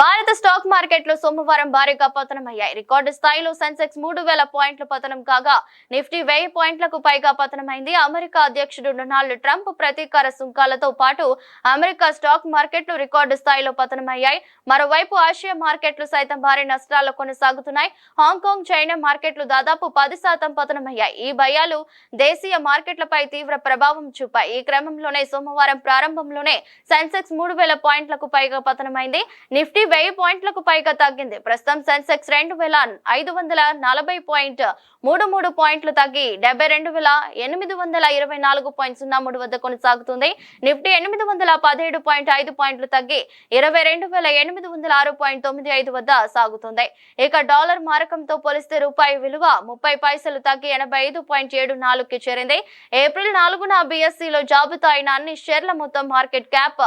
భారత స్టాక్ మార్కెట్లో సోమవారం భారీగా పతనమయ్యాయి. రికార్డు స్థాయిలో సెన్సెక్స్ 3000 పాయింట్ల పతనం కాగా నిఫ్టీ 1000 పాయింట్లకు పైగా పతనమైంది. అమెరికా అధ్యక్షుడు డొనాల్డ్ ట్రంప్ ప్రతీకార సుంకాలతో పాటు అమెరికా స్టాక్ మార్కెట్లు రికార్డు స్థాయిలో పతనమయ్యాయి. మరోవైపు ఆసియా మార్కెట్లు సైతం భారీ నష్టాల్లో కొనసాగుతున్నాయి. హాంకాంగ్, చైనా మార్కెట్లు దాదాపు 10% పతనమయ్యాయి. ఈ భయాలు దేశీయ మార్కెట్లపై తీవ్ర ప్రభావం చూపాయి. ఈ క్రమంలోనే సోమవారం ప్రారంభంలోనే సెన్సెక్స్ 3000 పాయింట్లకు పైగా పతనమైంది. నిఫ్టీ 1000 పాయింట్లకు పైగా తగ్గింది. ప్రస్తుతం సెన్సెక్స్ 2524.33 పాయింట్లు తగ్గి 72,824.03 వద్ద కొనసాగుతుంది. నిఫ్టీ 817.5 పాయింట్లు తగ్గి 22,806.95 వద్ద సాగుతుంది. ఇక డాలర్ మారకంతో పోలిస్తే రూపాయి విలువ 30 పైసలు తగ్గి 85.74కి చేరింది. ఏప్రిల్ 4న బిఎస్సిలో జాబితా అయిన అన్ని షేర్ల మొత్తం మార్కెట్ క్యాప్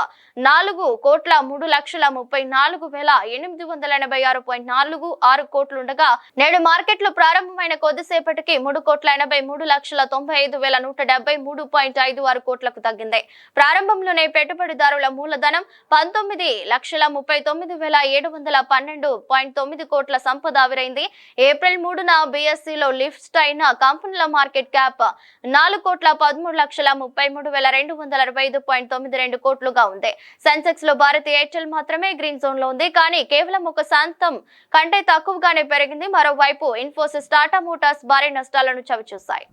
4,34,886.46 కోట్లుండగా నేడు మార్కెట్లు ప్రారంభమైన కొద్దిసేపటికి 3,83,175,173.56 కోట్లకు తగ్గింది. ప్రారంభంలోనే పెట్టుబడిదారుల మూలధనం 19,39,712.9 కోట్ల సంపద ఆవిరైంది. ఏప్రిల్ 3న బిఎస్సిలో లిస్ట్ అయిన కంపెనీల మార్కెట్ క్యాప్ 4,13,33,265.92 కోట్లుగా ఉంది. సెన్సెక్స్ లో భారత్ ఎయిర్టెల్ మాత్రమే గ్రీన్ జోన్ లో ఉంది. కానీ కేవలం 1% కంటే తక్కువగానే పెరిగింది. మరోవైపు ఇన్ఫోసిస్, టాటా మోటార్స్ భారీ నష్టాలను చవిచూశాయి.